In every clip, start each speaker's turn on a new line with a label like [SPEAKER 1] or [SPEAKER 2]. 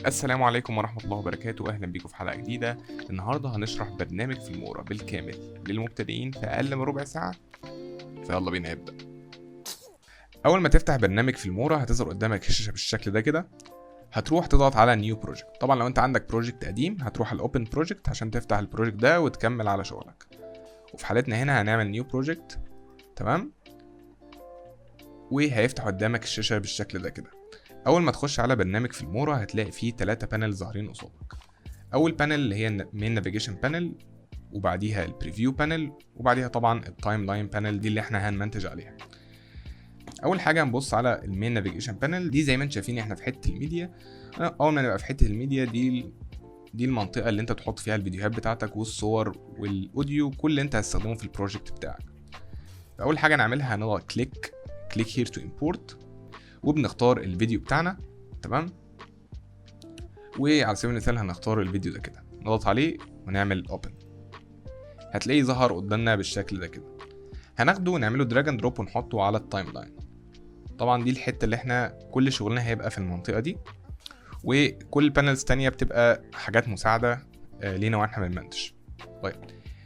[SPEAKER 1] السلام عليكم ورحمة الله وبركاته، أهلا بيكم في حلقة جديدة. النهاردة هنشرح برنامج فيلمورا بالكامل للمبتدئين في أقل من ربع ساعة، فيلا بينا نبدأ. أول ما تفتح برنامج فيلمورا هتظهر قدامك الشاشة بالشكل ده كده. هتروح تضغط على نيو بروجكت. طبعا لو انت عندك بروجكت قديم هتروح على اوبن بروجكت عشان تفتح البروجكت ده وتكمل على شغلك، وفي حالتنا هنا هنعمل نيو بروجكت. تمام، وهيفتح قدامك الشاشة بالشكل ده كده. اول ما تخش على برنامج فيلمورا هتلاقي فيه 3 بانل ظاهرين قصادك. اول بانل اللي هي المين نافيجيشن بانل، وبعديها البريفيو بانل، وبعديها طبعا التايم لاين بانل دي اللي احنا هنمنتج عليها. اول حاجه هنبص على المين نافيجيشن بانل دي. زي ما انتم شايفين احنا في حته الميديا. اول ما نبقى في حته الميديا دي المنطقه اللي انت تحط فيها الفيديوهات بتاعتك والصور والاوديو، كل اللي انت هتستخدمه في البروجكت بتاعك. فاول حاجه نعملها هنضغط كليك هير تو امبورت، وبنختار الفيديو بتاعنا. تمام، وعلى سبيل المثال هنختار الفيديو ده كده، نضغط عليه ونعمل اوبن. هتلاقيه ظهر قدامنا بالشكل ده كده. هناخده ونعمله دراج اند دروب ونحطه على التايم لاين. طبعا دي الحته اللي احنا كل شغلنا هيبقى في المنطقه دي، وكل البانلز تانية بتبقى حاجات مساعده لينا واحنا بنمنتج. طيب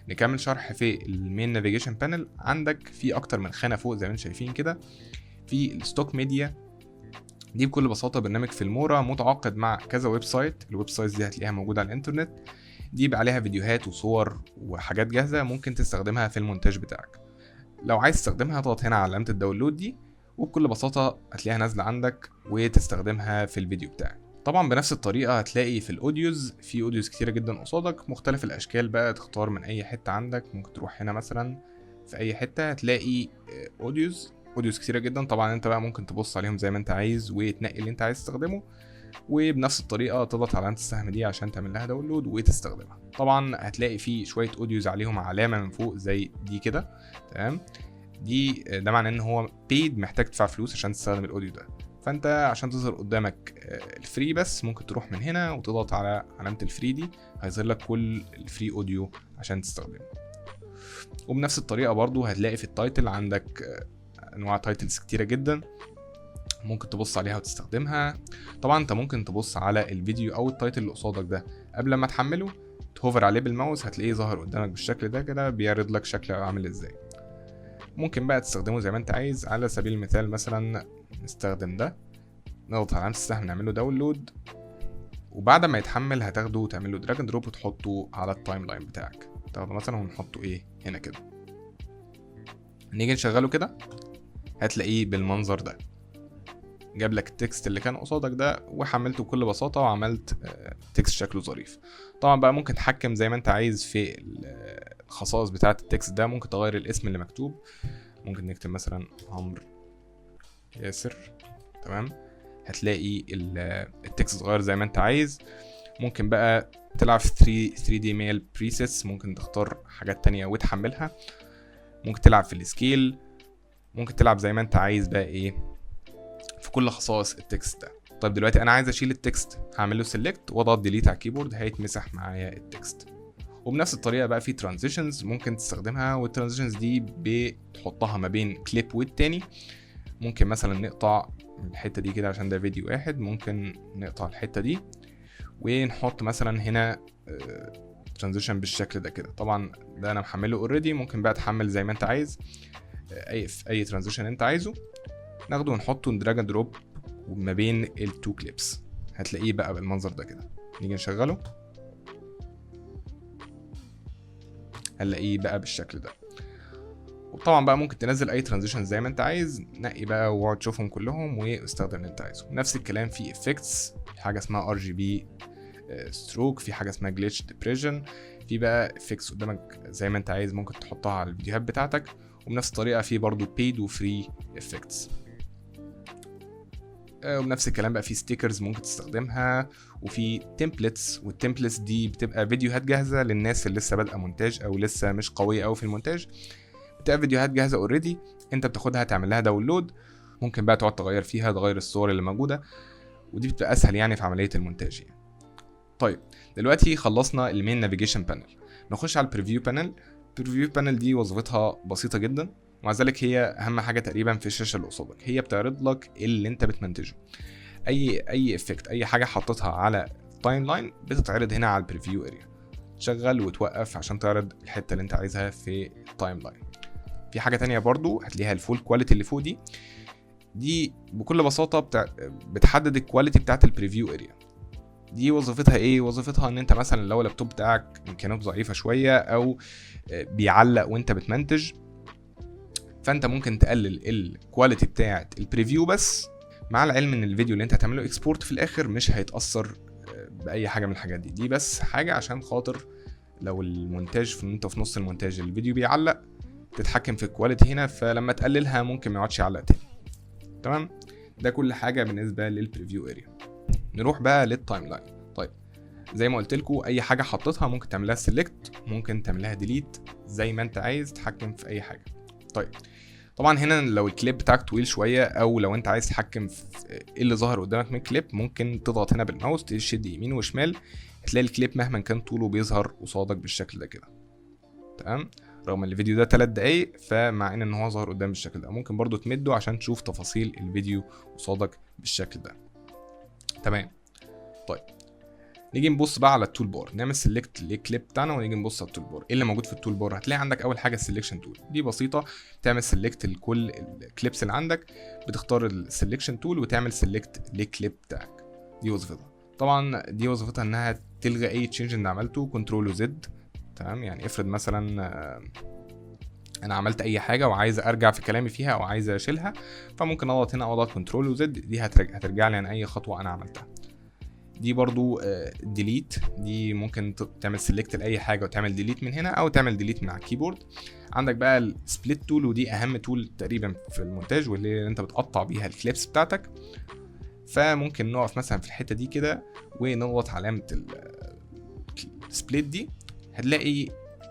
[SPEAKER 1] نكمل شرح في المين نافيجيشن بانل. عندك في اكتر من خانه فوق زي ما انتم شايفين كده. في الستوك ميديا دي بكل بساطه برنامج فيلمورا متعاقد مع كذا ويب سايت. الويب سايتس دي هتلاقيها موجوده على الانترنت. دي بقى عليها فيديوهات وصور وحاجات جاهزه ممكن تستخدمها في المونتاج بتاعك. لو عايز تستخدمها اضغط هنا على علامه الداونلود دي، وبكل بساطه هتلاقيها نازله عندك وتستخدمها في الفيديو بتاعك. طبعا بنفس الطريقه هتلاقي في الاوديوز، في اوديوز كتيره جدا قصادك مختلف الاشكال. بقى تختار من اي حته عندك، ممكن تروح هنا مثلا في اي حته هتلاقي اوديوز كتيره جدا. طبعا انت بقى ممكن تبص عليهم زي ما انت عايز وتنقي اللي انت عايز تستخدمه، وبنفس الطريقه تضغط على علامه السهم دي عشان تعمل لها داونلود وتستخدمها. طبعا هتلاقي في شويه اوديوز عليهم علامه من فوق زي دي كده. تمام، ده معناه ان هو بيد، محتاج تدفع فلوس عشان تستخدم الاوديو ده. فانت عشان تظهر قدامك الفري بس، ممكن تروح من هنا وتضغط على علامه الفري دي، هيظهر لك كل الفري اوديو عشان تستخدمه. وبنفس الطريقه برضو هتلاقي في التايتل عندك انواع تايتلز كتيره جدا ممكن تبص عليها وتستخدمها. طبعا انت ممكن تبص على الفيديو او التايتل اللي قصادك ده قبل ما تحمله، تهوفر عليه بالماوس هتلاقيه ظاهر قدامك بالشكل ده كده، بيعرض لك شكله عامل ازاي. ممكن بقى تستخدمه زي ما انت عايز. على سبيل المثال مثلا نستخدم ده، نضغط على علامة السهم نعمله داونلود، وبعد ما يتحمل هتاخده وتعمله دراج اند دروب وتحطه على التايم لاين بتاعك. تاخده مثلا ونحطه هنا كده. نيجي نشغله كده هتلاقيه بالمنظر ده، جاب لك التكست اللي كان قصادك ده وحملته بكل بساطه وعملت تكست شكله ظريف. طبعا بقى ممكن تحكم زي ما انت عايز في الخصائص بتاعه التكست ده. ممكن تغير الاسم اللي مكتوب، ممكن نكتب مثلا عمرو ياسر. تمام، هتلاقي التكست اتغير زي ما انت عايز. ممكن بقى تلعب في 3D ميل بريسيتس، ممكن تختار حاجات تانية وتحملها. ممكن تلعب في السكيل، ممكن تلعب زي ما انت عايز بقى في كل خصائص التكست ده. طيب دلوقتي انا عايز اشيل التكست، هعمل له سيلكت واضغط ديليت على الكيبورد، هيتمسح معايا التكست. وبنفس الطريقه بقى في ترانزيشنز ممكن تستخدمها، والترانزيشنز دي بتحطها ما بين كليب والتاني. ممكن مثلا نقطع الحته دي كده عشان ده فيديو واحد، ممكن نقطع الحته دي ونحط مثلا هنا ترانزيشن بالشكل ده كده. طبعا ده انا محمله اوريدي، ممكن بقى تحمل زي ما انت عايز اي ترانزيشن انت عايزه. ناخده ونحطه دراج اند دروب وما بين التو كليبس، هتلاقيه بقى بالمنظر ده كده. نيجي نشغله هنلاقيه بقى بالشكل ده. وطبعا بقى ممكن تنزل اي ترانزيشن زي ما انت عايز، نقي بقى واقعد تشوفهم كلهم واستخدم اللي انت عايزه. نفس الكلام في افكتس، في حاجه اسمها RGB ستروك، في حاجه اسمها جليتش ديبريشن. في بقى افكتس قدامك زي ما انت عايز ممكن تحطها على الفيديوهات بتاعتك. وبنفس الطريقه في برضو paid وفري افكتس. وبنفس الكلام بقى في ستيكرز ممكن تستخدمها، وفي تمبلتس. والتمبلتس دي بتبقى فيديوهات جاهزه للناس اللي لسه بادئه مونتاج او لسه مش قويه قوي في المونتاج. بتبقى فيديوهات جاهزه اوريدي، انت بتاخدها تعمل لها داونلود، ممكن بقى تقعد تغير فيها، تغير الصور اللي موجوده، ودي بتبقى اسهل يعني في عمليه المونتاج يعني. طيب دلوقتي خلصنا المين نافيجيشن بانل، نخش على البريفيو بانل. البريفيو بانل دي وظيفتها بسيطه جدا، ومع ذلك هي اهم حاجه تقريبا في الشاشه اللي قصادك. هي بتعرض لك اللي انت بتمنتجه. اي افكت، اي حاجه حطيتها على تايم لاين بتتعرض هنا على البريفيو اريا، تشغل وتوقف عشان تعرض الحته اللي انت عايزها في التايم لاين. في حاجه تانية برضو هتلاقيها الفول كواليتي اللي فوق دي بكل بساطه بتحدد الكواليتي بتاعت البريفيو اريا. دي وظيفتها ايه؟ وظيفتها ان انت مثلا لو اللابتوب بتاعك امكانياته ضعيفه شويه او بيعلق وانت بتمنتج، فانت ممكن تقلل الكواليتي بتاعت البريفيو بس، مع العلم ان الفيديو اللي انت هتعمله اكسبورت في الاخر مش هيتاثر باي حاجه من الحاجات دي بس حاجه عشان خاطر لو المونتاج انت في نص المونتاج الفيديو بيعلق، تتحكم في الكواليتي هنا، فلما تقللها ممكن ما يقعدش يعلق تاني. تمام، ده كل حاجه بالنسبه للبريفيو اريا. نروح بقى للتايم لاين. طيب زي ما قلت لكم، اي حاجه حطيتها ممكن تعملها سيلكت، ممكن تعملها ديليت، زي ما انت عايز تتحكم في اي حاجه. طيب طبعا هنا لو الكليب بتاعك طويل شويه، او لو انت عايز تتحكم في ايه اللي ظاهر قدامك من الكليب، ممكن تضغط هنا بالماوس تشد يمين وشمال، هتلاقي الكليب مهما كان طوله بيظهر قصادك بالشكل ده كده. تمام، رغم ان الفيديو ده 3 دقايق، فمع ان هو ظهر قدام بالشكل ده. ممكن برضو تمده عشان تشوف تفاصيل الفيديو قصادك بالشكل ده. تمام، طيب نيجي نبص بقى على التول بار، نعمل سيلكت للكليب بتاعنا ونيجي نبص على التول بار. ايه اللي موجود في التول بار؟ هتلاقي عندك اول حاجه السيلكشن تول، دي بسيطه، تعمل سيلكت لكل الكليبس اللي عندك، بتختار السيلكشن تول وتعمل سيلكت للكليب بتاعك. دي وظيفتها. طبعا دي وظيفتها انها تلغي اي تشينج انت عملته، كنترول وزد. تمام، يعني افرض مثلا انا عملت اي حاجه وعايز ارجع في كلامي فيها او عايز اشيلها، فممكن اضغط هنا او اضغط كنترول وزد، دي هترجع لي عن اي خطوه انا عملتها. دي برضو ديليت، دي ممكن تعمل سيلكت لاي حاجه وتعمل ديليت من هنا، او تعمل ديليت من على الكيبورد. عندك بقى السبليت تول، ودي اهم تول تقريبا في المونتاج، واللي انت بتقطع بيها الكليبس بتاعتك. فممكن نقف مثلا في الحته دي كده ونضغط علامه السبليت دي، هتلاقي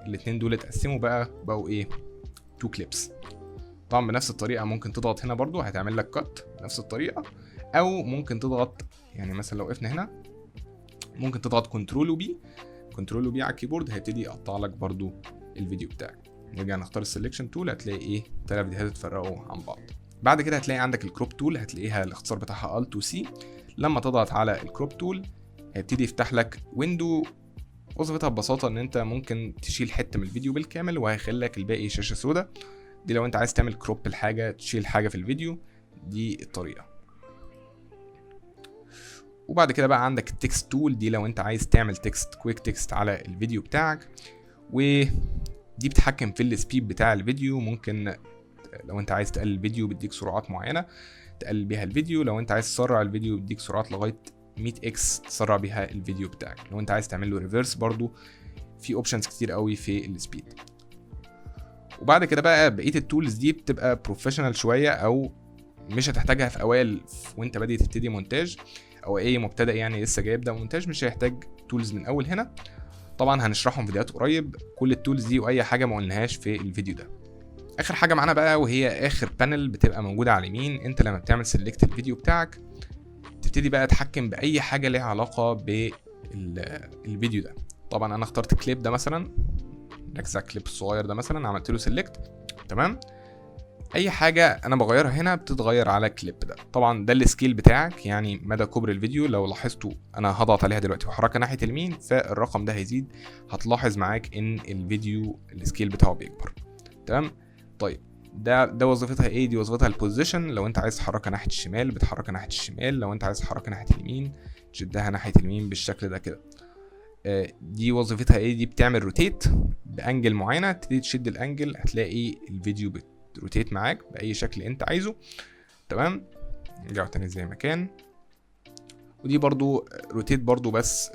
[SPEAKER 1] الاثنين دول اتقسموا بقوا ايه، 2 كليبس. طبعا بنفس الطريقه ممكن تضغط هنا برضو هتعمل لك كات بنفس الطريقه، او ممكن تضغط يعني مثلا لو وقفنا هنا ممكن تضغط كنترول وبي على الكيبورد، هيبتدي يقطع لك برضو الفيديو بتاعك. نرجع نختار السلكشن تول، هتلاقي ايه 3 فيديوهات اتفرقوا عن بعض. بعد كده هتلاقي عندك الكروب تول، هتلاقيها الاختصار بتاعها الت وسي. لما تضغط على الكروب تول هيبتدي يفتح لك ويندو، وظيفتها ببساطه ان انت ممكن تشيل حته من الفيديو بالكامل وهيخلي لك الباقي شاشه سوداء. دي لو انت عايز تعمل كروب الحاجه، تشيل حاجه في الفيديو، دي الطريقه. وبعد كده بقى عندك التكست تول، دي لو انت عايز تعمل تكست كويك تكست على الفيديو بتاعك، ودي بتتحكم في السبيد بتاع الفيديو. ممكن لو انت عايز تقلل الفيديو بيديك سرعات معينه تقلل بيها الفيديو، لو انت عايز تسرع الفيديو بيديك سرعات لغايه 100x تسرع بيها الفيديو بتاعك. لو انت عايز تعمل له ريفرس برضو في اوبشنز كتير قوي في السبيد. وبعد كده بقى بقيه التولز دي بتبقى بروفيشنال شويه، او مش هتحتاجها في اوائل وانت بادئ تبتدي مونتاج، او اي مبتدئ يعني لسه جاي يبدا مونتاج مش هيحتاج تولز من اول هنا. طبعا هنشرحهم فيديوهات قريب كل التولز دي، واي حاجه ما قلناهاش في الفيديو ده. اخر حاجه معانا بقى وهي اخر بانل بتبقى موجوده على اليمين، انت لما بتعمل سيلكت الفيديو بتاعك تبتدي بقى تتحكم باي حاجه ليها علاقه بالفيديو ده. طبعا انا اخترت كليب ده مثلا، ركز على الكليب الصغير ده مثلا، عملت له سيلكت. تمام، اي حاجه انا بغيرها هنا بتتغير على الكليب ده. طبعا ده السكيل بتاعك، يعني مدى كبر الفيديو. لو لاحظتوا انا هضغط عليها دلوقتي وحركها ناحيه اليمين فالرقم ده هيزيد، هتلاحظ معاك ان الفيديو السكيل بتاعه بيكبر. تمام، طيب ده وظيفتها ايه؟ دي وظيفتها البوزيشن، لو انت عايز تحركها ناحيه الشمال بتحركها ناحيه الشمال، لو انت عايز تحركها ناحيه اليمين تشدها ناحيه اليمين بالشكل ده كده. دي وظيفتها ايه؟ دي بتعمل روتيت بانجل معينه، تبتدي تشد الانجل هتلاقي الفيديو روتيت معاك باي شكل انت عايزه. تمام، نرجع تاني زي ما كان. ودي برضو روتيت برضو بس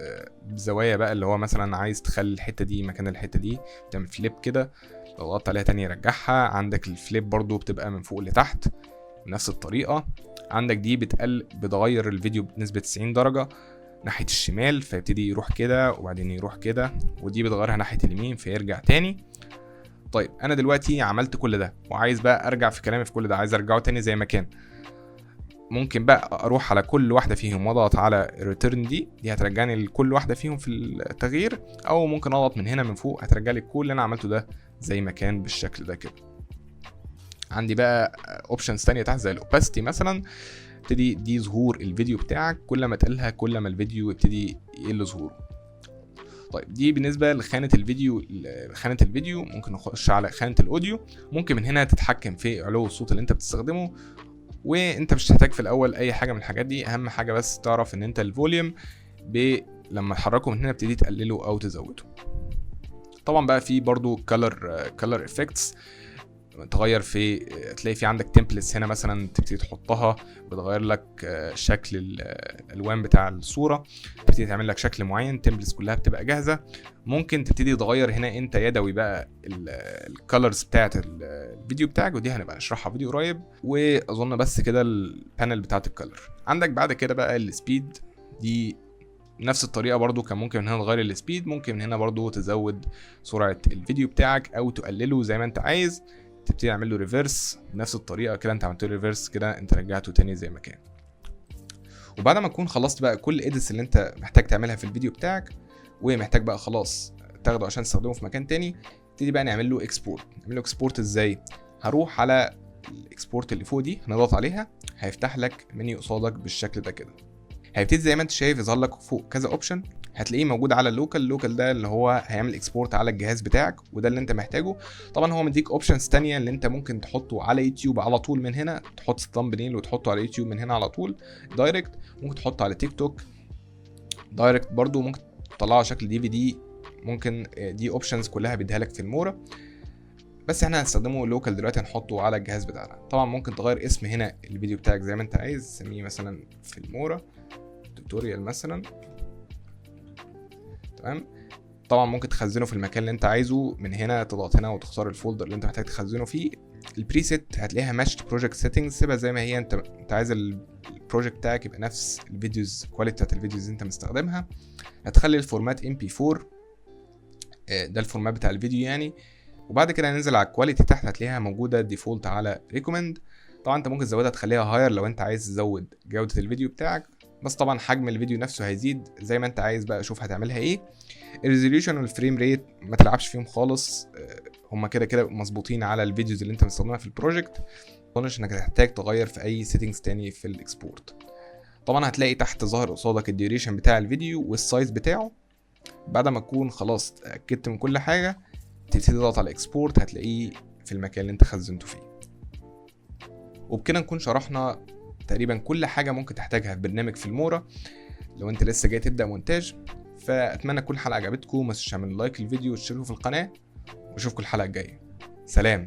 [SPEAKER 1] بزوايا بقى، اللي هو مثلا عايز تخلي الحته دي مكان الحته دي تعمل فليب كده، لو ضغطت عليها تاني يرجعها. عندك الفليب برضو بتبقى من فوق لتحت بنفس الطريقه. عندك دي بتغير الفيديو بنسبه 90 درجه ناحيه الشمال، فيبتدي يروح كده وبعدين يروح كده، ودي بتغيرها ناحيه اليمين فيرجع تاني. طيب انا دلوقتي عملت كل ده وعايز بقى ارجع في كلامي في كل ده، عايز ارجعه تاني زي ما كان. ممكن بقى اروح على كل واحده فيهم واضغط على ريتيرن، دي هترجعني لكل واحده فيهم في التغيير، او ممكن اضغط من هنا من فوق هترجع لي كل اللي انا عملته ده زي ما كان بالشكل ده كده. عندي بقى اوبشنز تانية تحت زي الاوباسيتي مثلا، تبتدي دي ظهور الفيديو بتاعك، كل ما تقلها كل ما الفيديو يبتدي يقل ظهوره. طيب دي بالنسبه لخانه الفيديو. ممكن نخش على خانه الاوديو. ممكن من هنا تتحكم في علو الصوت اللي انت بتستخدمه، وانت مش هتحتاج في الاول اي حاجه من الحاجات دي. اهم حاجه بس تعرف ان انت الفوليوم لما تحركه من هنا بتبتدي تقلله او تزوده. طبعا بقى في برضو كلر افكتس، تغير في، تلاقي في عندك تمبلتس هنا مثلا تبتدي تحطها، بتغير لك شكل الالوان بتاع الصوره، تبتدي تعمل لك شكل معين. تمبلتس كلها بتبقى جاهزه. ممكن تبتدي تغير هنا انت يدوي بقى الكالرز بتاعه الفيديو بتاعك، ودي هنبقى نشرحها فيديو قريب. واظن بس كده البانل بتاعه الكالر. عندك بعد كده بقى السبيد، دي نفس الطريقه برضو. كان ممكن من هنا تغير السبيد، ممكن من هنا برضو تزود سرعه الفيديو بتاعك او تقلله زي ما انت عايز. تبتدي تعمل له ريفرس بنفس الطريقه كده، انت عملت له ريفرس كده، انت رجعته تاني زي ما كان. وبعد ما تكون خلصت بقى كل الايديتس اللي انت محتاج تعملها في الفيديو بتاعك، ومحتاج بقى خلاص تاخده عشان تستخدمه في مكان تاني، تبتدي بقى نعمل له اكسبورت. نعمل له اكسبورت ازاي؟ هروح على الاكسبورت اللي فوق دي، هنضغط عليها، هيفتح لك منيو قصادك بالشكل ده كده. هيبتدي زي ما انت شايف يظهر لك فوق كذا اوبشن، هتلاقيه موجود على اللوكال ده اللي هو هيعمل اكسبورت على الجهاز بتاعك، وده اللي انت محتاجه. طبعا هو مديك اوبشنز تانية اللي انت ممكن تحطه على يوتيوب على طول من هنا، تحط ثامبنيل وتحطه على يوتيوب من هنا على طول دايركت. ممكن تحطه على تيك توك دايركت برضو، ممكن تطلعه شكل DVD. ممكن دي اوبشنز كلها بيديها لك في المورا، بس احنا هنستخدمه لوكال دلوقتي، هنحطه على الجهاز بتاعنا. طبعا ممكن تغير اسم هنا الفيديو بتاعك زي ما انت عايز، سميه مثلا في المورا توتوريال مثلا. تمام. طبعا ممكن تخزنه في المكان اللي انت عايزه، من هنا تضغط هنا وتختار الفولدر اللي انت محتاج تخزنه فيه. البريسيت هتلاقيها ماتشد بروجكت سيتنجز، سيبها زي ما هي. انت عايز البروجكت بتاعك يبقى نفس الفيديوز، كواليتي بتاعت الفيديوز اللي انت مستخدمها. هتخلي الفورمات MP4، ده الفورمات بتاع الفيديو يعني. وبعد كده هننزل على الكواليتي تحت، هتلاقيها موجوده ديفولت على ريكومند. طبعا انت ممكن تزودها تخليها هاير لو انت عايز تزود جوده الفيديو بتاعك، بس طبعا حجم الفيديو نفسه هيزيد زي ما انت عايز. بقى شوف هتعملها ايه. الريزوليوشن والفريم ريت ما تلعبش فيهم خالص، هما كده مظبوطين على الفيديوز اللي انت مستخدمها في البروجكت. ما اظنش انك هتحتاج تغير في اي سيتنجز تاني في الاكسبورت. طبعا هتلاقي تحت ظاهر قصادك الديوريشن بتاع الفيديو والسايز بتاعه. بعد ما تكون خلاص اتاكدت من كل حاجه، تبتدي تضغط على اكسبورت، هتلاقيه في المكان اللي انت خزنته فيه. وبكده نكون شرحنا تقريبا كل حاجه ممكن تحتاجها في برنامج فيلمورا لو انت لسه جاي تبدا مونتاج. فاتمنى تكون الحلقه عجبتكم، ما تنسوش تعملوا لايك للفيديو وتشتركوا في القناه، واشوفكم الحلقه الجايه. سلام.